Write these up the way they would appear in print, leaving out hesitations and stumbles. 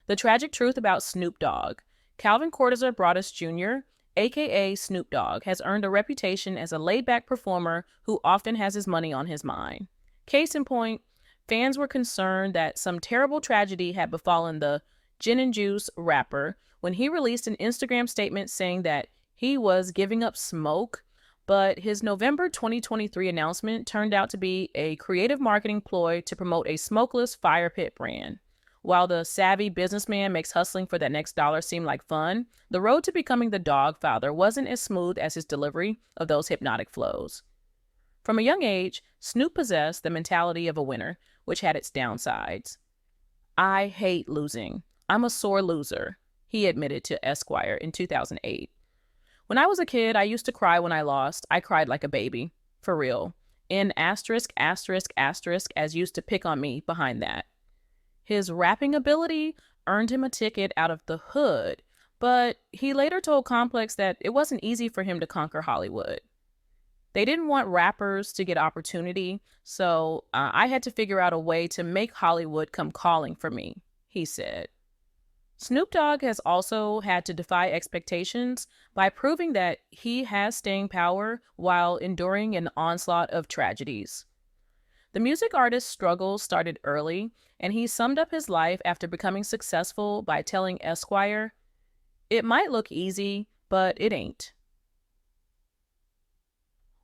The tragic truth about Snoop Dogg. Calvin Cortez Broadus Jr., aka Snoop Dogg, has earned a reputation as a laid-back performer who often has his money on his mind. Case in point, fans were concerned that some terrible tragedy had befallen the Gin and Juice rapper when he released an Instagram statement saying that he was giving up smoke, but his November 2023 announcement turned out to be a creative marketing ploy to promote a smokeless fire pit brand. While the savvy businessman makes hustling for that next dollar seem like fun, the road to becoming the dog father wasn't as smooth as his delivery of those hypnotic flows. From a young age, Snoop possessed the mentality of a winner, which had its downsides. "I hate losing. I'm a sore loser," he admitted to Esquire in 2008. "When I was a kid, I used to cry when I lost. I cried like a baby. For real. In asterisk, asterisk, asterisk, as used to pick on me behind that." His rapping ability earned him a ticket out of the hood, but he later told Complex that it wasn't easy for him to conquer Hollywood. "They didn't want rappers to get opportunity, so I had to figure out a way to make Hollywood come calling for me," he said. Snoop Dogg has also had to defy expectations by proving that he has staying power while enduring an onslaught of tragedies. The music artist's struggles started early, and he summed up his life after becoming successful by telling Esquire, "It might look easy, but it ain't."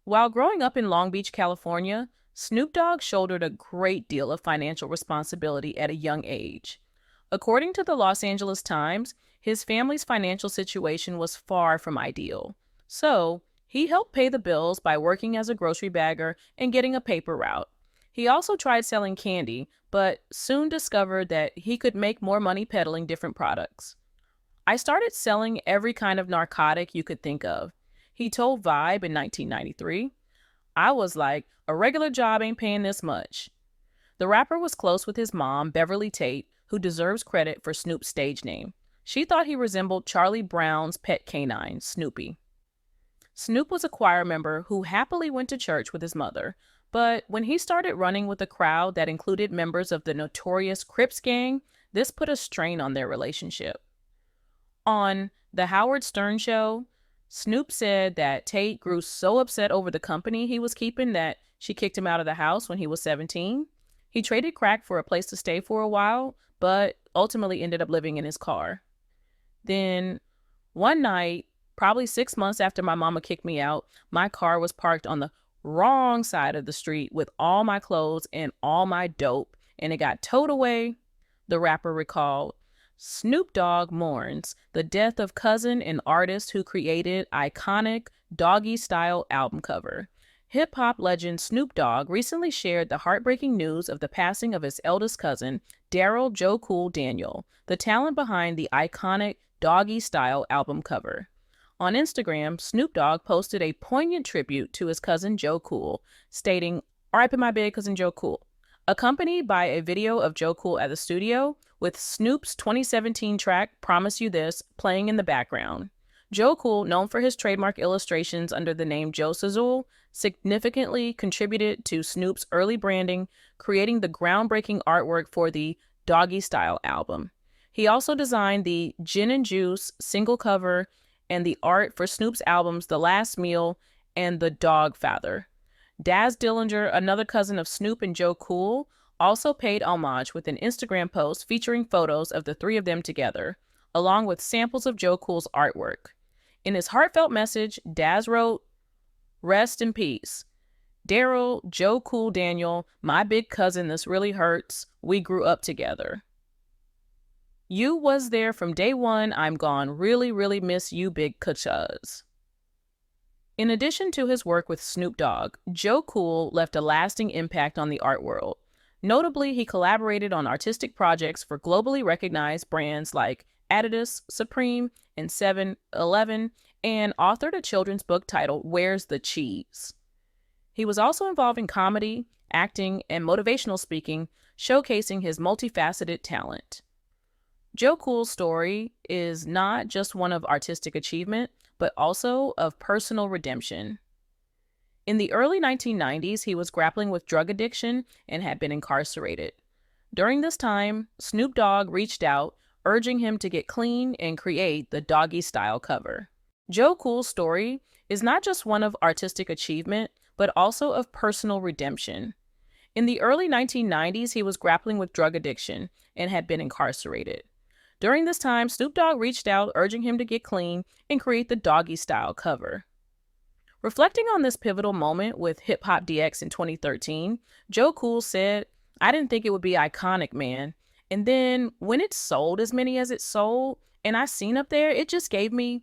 While growing up in Long Beach, California, Snoop Dogg shouldered a great deal of financial responsibility at a young age. According to the Los Angeles Times, his family's financial situation was far from ideal. So, he helped pay the bills by working as a grocery bagger and getting a paper route. He also tried selling candy, but soon discovered that he could make more money peddling different products. "I started selling every kind of narcotic you could think of," he told Vibe in 1993. "I was like, a regular job ain't paying this much." The rapper was close with his mom, Beverly Tate, who deserves credit for Snoop's stage name. She thought he resembled Charlie Brown's pet canine, Snoopy. Snoop was a choir member who happily went to church with his mother, but when he started running with a crowd that included members of the notorious Crips gang, this put a strain on their relationship. On The Howard Stern Show, Snoop said that Tate grew so upset over the company he was keeping that she kicked him out of the house when he was 17. He traded crack for a place to stay for a while, but ultimately ended up living in his car. Then, one night, probably 6 months after my mama kicked me out, my car was parked on the wrong side of the street with all my clothes and all my dope, and it got towed away, the rapper recalled. Snoop Dogg Mourns, the death of cousin and artist who created iconic doggy-style album cover. Hip-hop legend Snoop Dogg recently shared the heartbreaking news of the passing of his eldest cousin, Daryl Joe Cool Daniel, the talent behind the iconic doggy-style album cover. On Instagram, Snoop Dogg posted a poignant tribute to his cousin Joe Cool, stating, "R.I.P. my big cousin Joe Cool," accompanied by a video of Joe Cool at the studio, with Snoop's 2017 track, "Promise You This," playing in the background. Joe Cool, known for his trademark illustrations under the name Joe Sazul, significantly contributed to Snoop's early branding, creating the groundbreaking artwork for the Doggy Style album. He also designed the Gin and Juice single cover and the art for Snoop's albums The Last Meal and The Dog Father. Daz Dillinger, another cousin of Snoop and Joe Cool, also paid homage with an Instagram post featuring photos of the three of them together, along with samples of Joe Cool's artwork. In his heartfelt message, Daz wrote, "Rest in peace. Daryl, Joe Cool Daniel, my big cousin, this really hurts. We grew up together. You was there from day one. I'm gone. Really, really miss you, big cuz." In addition to his work with Snoop Dogg, Joe Cool left a lasting impact on the art world. Notably, he collaborated on artistic projects for globally recognized brands like Adidas, Supreme, and 7-Eleven, and authored a children's book titled Where's the Cheese? He was also involved in comedy, acting, and motivational speaking, showcasing his multifaceted talent. Joe Cool's story is not just one of artistic achievement, but also of personal redemption. In the early 1990s, he was grappling with drug addiction and had been incarcerated. During this time, Snoop Dogg reached out, urging him to get clean and create the doggy style cover. Joe Cool's story is not just one of artistic achievement, but also of personal redemption. In the early 1990s, he was grappling with drug addiction and had been incarcerated. During this time, Snoop Dogg reached out, urging him to get clean and create the doggy style cover. Reflecting on this pivotal moment with Hip Hop DX in 2013, Joe Cool said, "I didn't think it would be iconic, man. And then when it sold as many as it sold, and I seen up there, it just gave me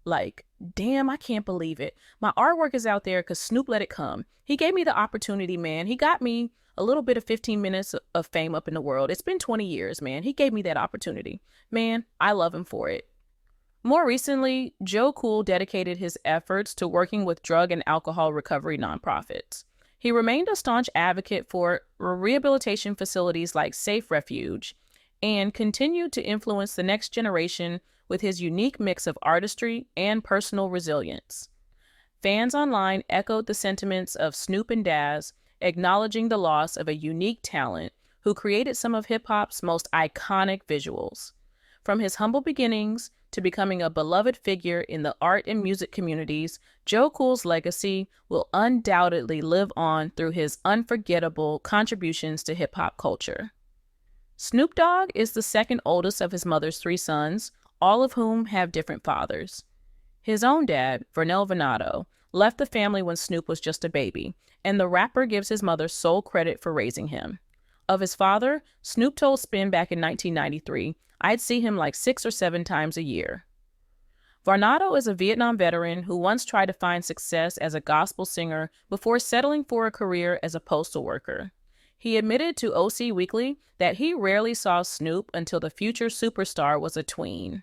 like, damn, I can't believe it. My artwork is out there because Snoop let it come. He gave me the opportunity, man. He got me a little bit of 15 minutes of fame up in the world. It's been 20 years, man. He gave me that opportunity. Man, I love him for it." More recently, Joe Cool dedicated his efforts to working with drug and alcohol recovery nonprofits. He remained a staunch advocate for rehabilitation facilities like Safe Refuge and continued to influence the next generation with his unique mix of artistry and personal resilience. Fans online echoed the sentiments of Snoop and Daz, acknowledging the loss of a unique talent who created some of hip-hop's most iconic visuals. From his humble beginnings to becoming a beloved figure in the art and music communities, Joe Cool's legacy will undoubtedly live on through his unforgettable contributions to hip-hop culture. Snoop Dogg is the second oldest of his mother's three sons, all of whom have different fathers. His own dad, Vernell Venato, left the family when Snoop was just a baby, and the rapper gives his mother sole credit for raising him. Of his father, Snoop told Spin back in 1993, "I'd see him like 6 or 7 times a year." Varnado is a Vietnam veteran who once tried to find success as a gospel singer before settling for a career as a postal worker. He admitted to OC Weekly that he rarely saw Snoop until the future superstar was a tween.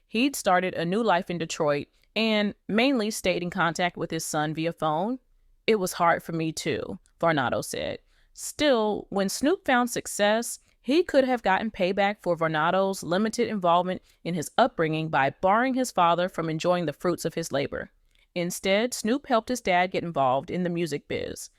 He'd started a new life in Detroit and mainly stayed in contact with his son via phone. "It was hard for me too," Varnado said. Still, when Snoop found success, he could have gotten payback for Varnado's limited involvement in his upbringing by barring his father from enjoying the fruits of his labor. Instead, Snoop helped his dad get involved in the music biz.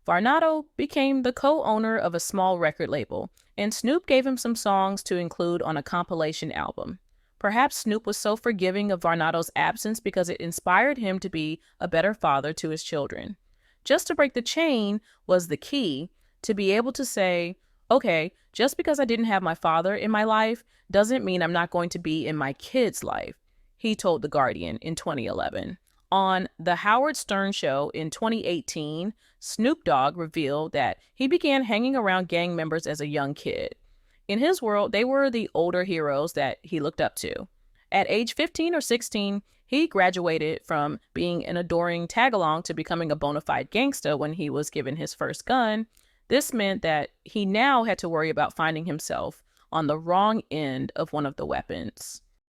Varnado became the co-owner of a small record label, and Snoop gave him some songs to include on a compilation album. Perhaps Snoop was so forgiving of Varnado's absence because it inspired him to be a better father to his children. Just to break the chain was the key to be able to say, okay, just because I didn't have my father in my life doesn't mean I'm not going to be in my kid's life, he told The Guardian in 2011. On The Howard Stern Show in 2018, Snoop Dogg revealed that he began hanging around gang members as a young kid. In his world, they were the older heroes that he looked up to. At age 15 or 16, he graduated from being an adoring tag-along to becoming a bona fide gangster when he was given his first gun. This meant that he now had to worry about finding himself on the wrong end of one of the weapons.